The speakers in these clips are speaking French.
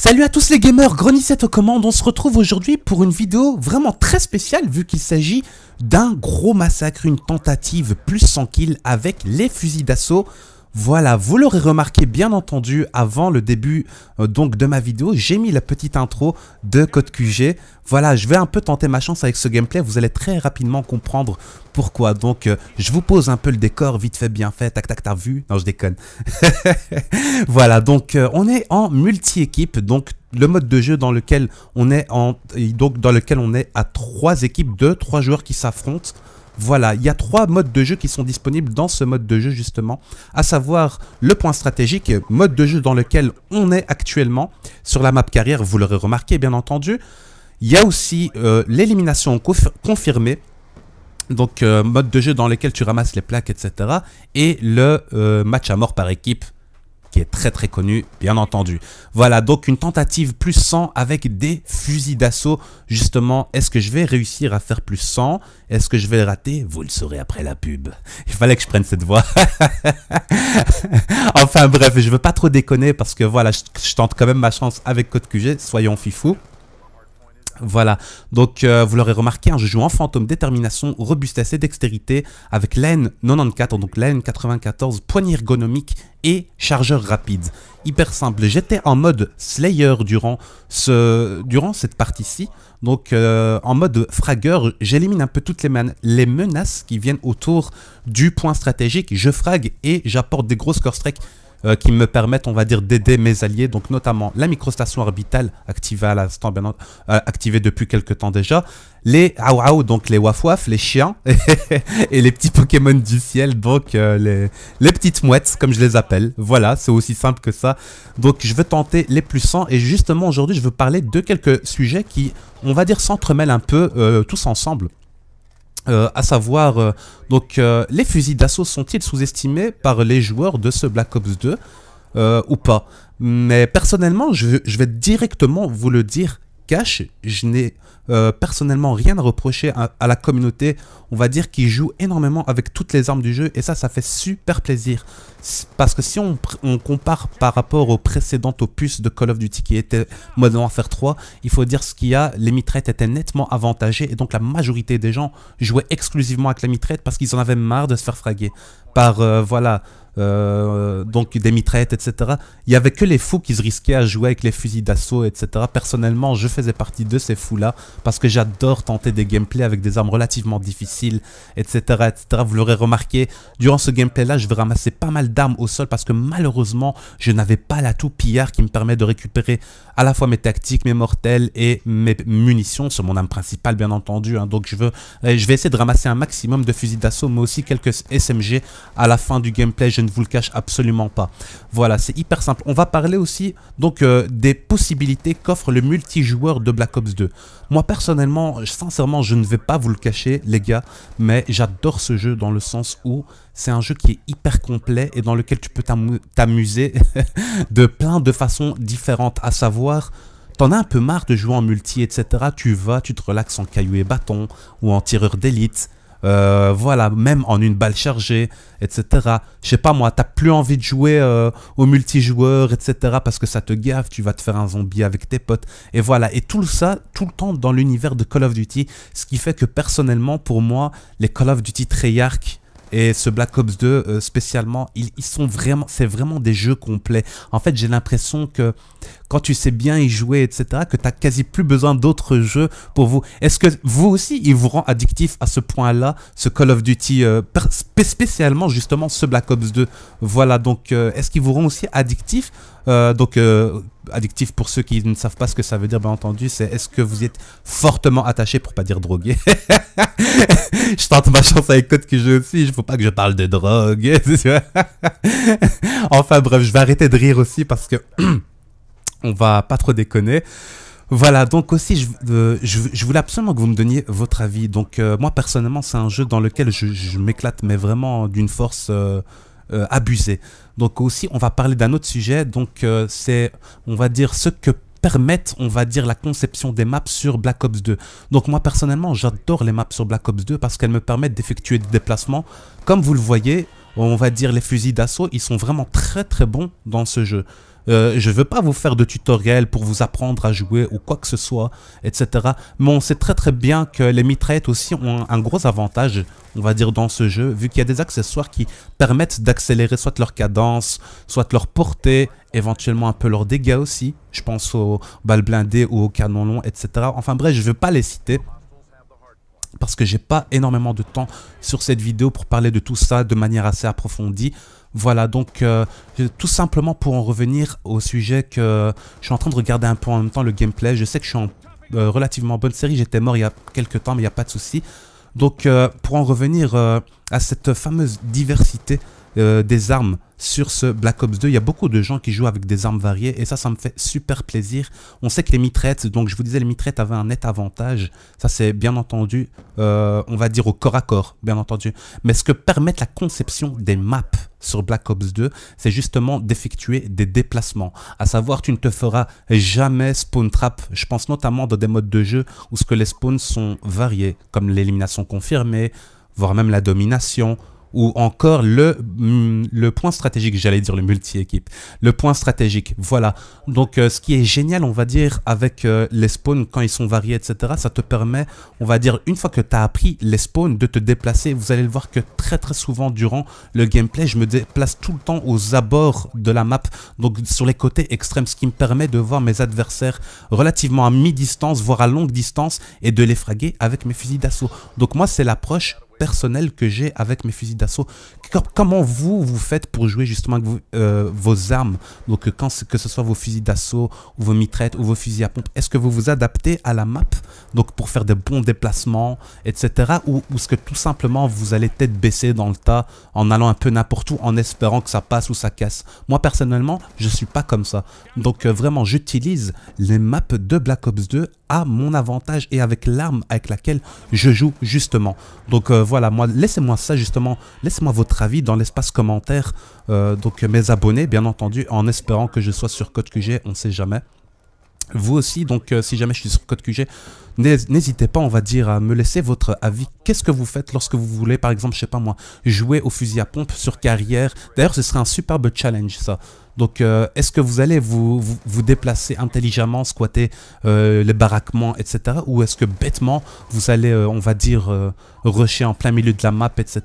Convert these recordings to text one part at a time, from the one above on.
Salut à tous les gamers, Grenisette aux commandes. On se retrouve aujourd'hui pour une vidéo vraiment très spéciale vu qu'il s'agit d'un gros massacre, une tentative plus 100 kills avec les fusils d'assaut. Voilà, vous l'aurez remarqué bien entendu avant le début donc de ma vidéo, j'ai mis la petite intro de Code QG. Voilà, je vais un peu tenter ma chance avec ce gameplay, vous allez très rapidement comprendre pourquoi. Donc je vous pose un peu le décor vite fait bien fait, tac tac t'as vu? Non je déconne. Voilà, donc on est en multi-équipe, donc le mode de jeu dans lequel on est à 3 équipes de 3 joueurs qui s'affrontent. Voilà, il y a 3 modes de jeu qui sont disponibles dans ce mode de jeu justement, à savoir le point stratégique, mode de jeu dans lequel on est actuellement, sur la map carrière, vous l'aurez remarqué bien entendu. Il y a aussi l'élimination confirmée, donc mode de jeu dans lequel tu ramasses les plaques, etc. Et le match à mort par équipe, qui est très connu, bien entendu. Voilà, donc une tentative plus 100 avec des fusils d'assaut. Justement, est-ce que je vais réussir à faire plus 100? Est-ce que je vais le rater? Vous le saurez après la pub. Il fallait que je prenne cette voix. Enfin bref, je veux pas trop déconner parce que voilà, je tente quand même ma chance avec Code QG, soyons fifous. Voilà, donc vous l'aurez remarqué, hein, je joue en fantôme, détermination, robustesse et dextérité avec l'AN 94, donc l'AN 94, poignée ergonomique et chargeur rapide. Hyper simple, j'étais en mode Slayer durant cette partie-ci, donc en mode fragueur, j'élimine un peu toutes les menaces qui viennent autour du point stratégique, je frag et j'apporte des gros score strikes qui me permettent, on va dire, d'aider mes alliés, donc notamment la microstation orbitale activée à l'instant, activée depuis quelques temps déjà, les Aou, donc les Waf, les chiens, et les petits Pokémon du ciel, donc les petites mouettes, comme je les appelle. Voilà, c'est aussi simple que ça. Donc je veux tenter les plus 100, et justement aujourd'hui je veux parler de quelques sujets qui, on va dire, s'entremêlent un peu tous ensemble. À savoir, les fusils d'assaut sont-ils sous-estimés par les joueurs de ce Black Ops 2 ou pas? Mais personnellement, je vais directement vous le dire cash, je n'ai personnellement rien à reprocher à la communauté, on va dire, qui joue énormément avec toutes les armes du jeu, et ça fait super plaisir. Parce que si on compare par rapport au précédent opus de Call of Duty qui était Modern Warfare 3, il faut dire ce qu'il y a, les mitraillettes étaient nettement avantagées, et donc la majorité des gens jouaient exclusivement avec la mitraillette parce qu'ils en avaient marre de se faire fraguer par, voilà, donc des mitraillettes, etc. Il n'y avait que les fous qui se risquaient à jouer avec les fusils d'assaut, etc. Personnellement, je faisais partie de ces fous-là parce que j'adore tenter des gameplays avec des armes relativement difficiles, etc. etc. Vous l'aurez remarqué, durant ce gameplay-là, je vais ramasser pas mal d'armes au sol parce que malheureusement, je n'avais pas l'atout pillard qui me permet de récupérer à la fois mes tactiques, mes mortels et mes munitions sur mon arme principale, bien entendu. Hein. Donc je vais essayer de ramasser un maximum de fusils d'assaut, mais aussi quelques SMG à la fin du gameplay. Je ne vous le cache absolument pas. Voilà, c'est hyper simple. On va parler aussi donc des possibilités qu'offre le multijoueur de Black Ops 2. Moi personnellement, sincèrement, je ne vais pas vous le cacher les gars, mais j'adore ce jeu dans le sens où c'est un jeu qui est hyper complet et dans lequel tu peux t'amuser de plein de façons différentes, à savoir, t'en as un peu marre de jouer en multi, etc. Tu te relaxes en caillou et bâton ou en tireur d'élite. Voilà, même en une balle chargée, etc. Je sais pas moi, t'as plus envie de jouer au multijoueur, etc. parce que ça te gaffe, tu vas te faire un zombie avec tes potes. Et voilà, et tout ça, tout le temps dans l'univers de Call of Duty, ce qui fait que personnellement, pour moi, les Call of Duty Treyarch et ce Black Ops 2 spécialement, c'est vraiment des jeux complets. En fait, j'ai l'impression que quand tu sais bien y jouer, etc., que tu n'as quasi plus besoin d'autres jeux pour vous. Est-ce que vous aussi, il vous rend addictif à ce point-là, ce Call of Duty, spécialement justement ce Black Ops 2? Voilà, donc est-ce qu'il vous rend aussi addictif? Addictif, pour ceux qui ne savent pas ce que ça veut dire, bien entendu, c'est est-ce que vous êtes fortement attaché, pour pas dire drogué. Je tente ma chance avec Code QG aussi, il ne faut pas que je parle de drogue. Enfin bref, je vais arrêter de rire aussi parce que on va pas trop déconner. Voilà, donc aussi, je voulais absolument que vous me donniez votre avis. Donc moi personnellement, c'est un jeu dans lequel je m'éclate, mais vraiment d'une force abusée. Donc aussi, on va parler d'un autre sujet, donc c'est, on va dire, ce que permettent, on va dire, la conception des maps sur Black Ops 2. Donc moi personnellement, j'adore les maps sur Black Ops 2 parce qu'elles me permettent d'effectuer des déplacements. Comme vous le voyez, on va dire les fusils d'assaut, ils sont vraiment très bons dans ce jeu. Je veux pas vous faire de tutoriel pour vous apprendre à jouer ou quoi que ce soit, etc. Mais on sait très très bien que les mitraillettes aussi ont un gros avantage, on va dire, dans ce jeu, vu qu'il y a des accessoires qui permettent d'accélérer soit leur cadence, soit leur portée, éventuellement un peu leurs dégâts aussi. Je pense aux balles blindées ou aux canons longs, etc. Enfin bref, je ne veux pas les citer parce que j'ai pas énormément de temps sur cette vidéo pour parler de tout ça de manière assez approfondie. Voilà, donc tout simplement pour en revenir au sujet que je suis en train de regarder un peu en même temps le gameplay. Je sais que je suis en relativement bonne série, j'étais mort il y a quelques temps mais il n'y a pas de souci. Donc pour en revenir à cette fameuse diversité des armes sur ce Black Ops 2, il y a beaucoup de gens qui jouent avec des armes variées et ça me fait super plaisir. On sait que les mitraillettes, donc je vous disais, les mitraillettes avaient un net avantage. Ça c'est bien entendu, on va dire au corps à corps, bien entendu. Mais ce que permet la conception des maps sur Black Ops 2, c'est justement d'effectuer des déplacements. À savoir, tu ne te feras jamais spawn trap. Je pense notamment dans des modes de jeu où ce que les spawns sont variés, comme l'élimination confirmée, voire même la domination, ou encore le point stratégique, j'allais dire le multi-équipe, le point stratégique, voilà. Donc ce qui est génial, on va dire, avec les spawns quand ils sont variés, etc., ça te permet, on va dire, une fois que tu as appris les spawns, de te déplacer. Vous allez le voir que très souvent durant le gameplay, je me déplace tout le temps aux abords de la map, donc sur les côtés extrêmes, ce qui me permet de voir mes adversaires relativement à mi-distance, voire à longue distance, et de les fraguer avec mes fusils d'assaut. Donc moi, c'est l'approche personnel que j'ai avec mes fusils d'assaut. Comment vous faites pour jouer justement avec vos armes, donc que ce soit vos fusils d'assaut ou vos mitraillettes ou vos fusils à pompe, est-ce que vous vous adaptez à la map donc pour faire des bons déplacements, etc., ou est-ce que tout simplement vous allez tête baissée dans le tas en allant un peu n'importe où en espérant que ça passe ou ça casse? Moi personnellement je suis pas comme ça, donc vraiment j'utilise les maps de Black Ops 2 à mon avantage et avec l'arme avec laquelle je joue justement. Donc voilà, moi laissez-moi ça justement, laissez-moi votre avis dans l'espace commentaire, donc mes abonnés bien entendu, en espérant que je sois sur Code QG, on ne sait jamais. Vous aussi, donc si jamais je suis sur Code QG, n'hésitez pas, on va dire, à me laisser votre avis. Qu'est-ce que vous faites lorsque vous voulez, par exemple, je sais pas moi, jouer au fusil à pompe sur carrière? D'ailleurs, ce serait un superbe challenge, ça. Donc, est-ce que vous allez vous déplacer intelligemment, squatter les baraquements, etc. Ou est-ce que bêtement, vous allez, on va dire, rusher en plein milieu de la map, etc.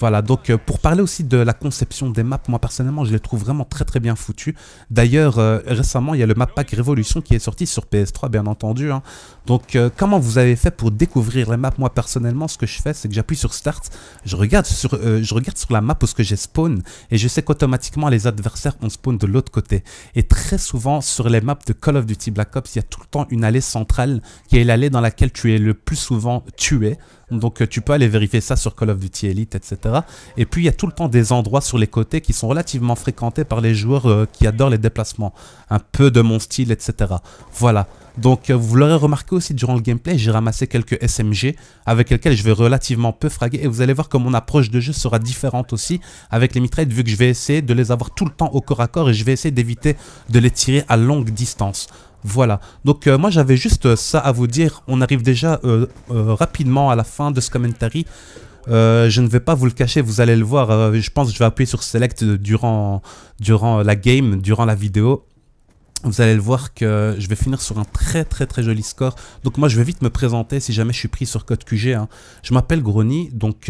Voilà, donc pour parler aussi de la conception des maps, moi personnellement, je les trouve vraiment très bien foutues. D'ailleurs, récemment, il y a le map pack Révolution qui est sorti sur PS3, bien entendu. Hein. Donc, comment vous avez fait pour découvrir les maps? Moi personnellement, ce que je fais, c'est que j'appuie sur Start, je regarde sur la map où ce que j'ai spawn, et je sais qu'automatiquement, les adversaires ont spawn de l'autre côté. Et très souvent, sur les maps de Call of Duty Black Ops, il y a tout le temps une allée centrale qui est l'allée dans laquelle tu es le plus souvent tué. Donc tu peux aller vérifier ça sur Call of Duty Elite, etc. Et puis il y a tout le temps des endroits sur les côtés qui sont relativement fréquentés par les joueurs qui adorent les déplacements. Un peu de mon style, etc. Voilà. Donc vous l'aurez remarqué aussi durant le gameplay, j'ai ramassé quelques SMG avec lesquels je vais relativement peu fraguer. Et vous allez voir que mon approche de jeu sera différente aussi avec les mitraillettes, vu que je vais essayer de les avoir tout le temps au corps à corps et je vais essayer d'éviter de les tirer à longue distance. Voilà, donc moi j'avais juste ça à vous dire. On arrive déjà rapidement à la fin de ce commentary. Je ne vais pas vous le cacher, vous allez le voir. Je pense que je vais appuyer sur Select durant la game, durant la vidéo. Vous allez le voir que je vais finir sur un très joli score. Donc moi je vais vite me présenter si jamais je suis pris sur Code QG. Hein. Je m'appelle Grony, donc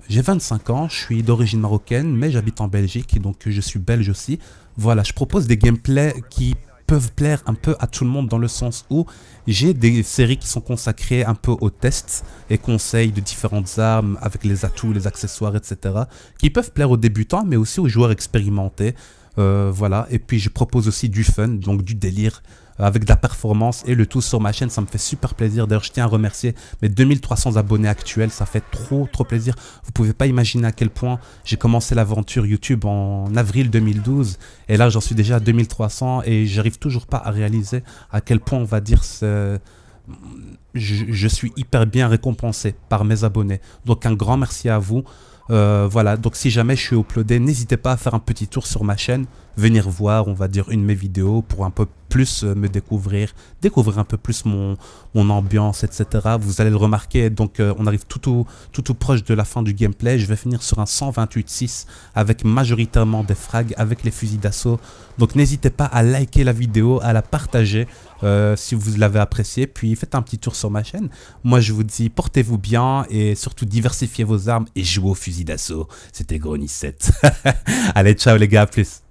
j'ai 25 ans, je suis d'origine marocaine, mais j'habite en Belgique, donc je suis belge aussi. Voilà, je propose des gameplays qui peuvent plaire un peu à tout le monde dans le sens où j'ai des séries qui sont consacrées un peu aux tests et conseils de différentes armes avec les atouts, les accessoires, etc. qui peuvent plaire aux débutants mais aussi aux joueurs expérimentés. Voilà, et puis je propose aussi du fun, donc du délire avec de la performance et le tout sur ma chaîne, ça me fait super plaisir. D'ailleurs je tiens à remercier mes 2300 abonnés actuels, ça fait trop plaisir. Vous pouvez pas imaginer à quel point j'ai commencé l'aventure YouTube en avril 2012 et là j'en suis déjà à 2300 et j'arrive toujours pas à réaliser à quel point on va dire je suis hyper bien récompensé par mes abonnés. Donc un grand merci à vous. Voilà, donc si jamais je suis uploadé, n'hésitez pas à faire un petit tour sur ma chaîne, venir voir, on va dire, une de mes vidéos pour un peu plus me découvrir un peu plus mon ambiance, etc. Vous allez le remarquer, donc on arrive tout proche de la fin du gameplay. Je vais finir sur un 128.6 avec majoritairement des frags, avec les fusils d'assaut. Donc n'hésitez pas à liker la vidéo, à la partager si vous l'avez apprécié, puis faites un petit tour sur ma chaîne. Moi je vous dis, portez-vous bien et surtout diversifiez vos armes et jouez au fusil d'assaut. C'était Grony7. Allez, ciao les gars, à plus.